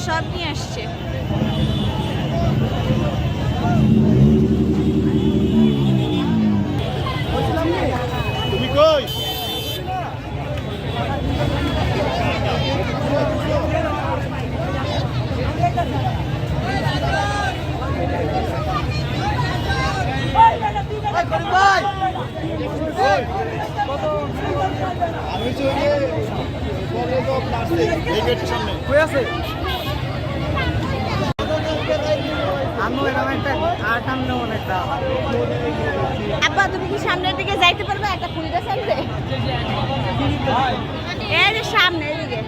সব নিয়ে আসছে। তুমি কই? আমি আছে আব্বা তুমি কি সামনের দিকে যাইতে পারবে? একটা ফুল গাছ আনবে এই যে সামনে এদিকে।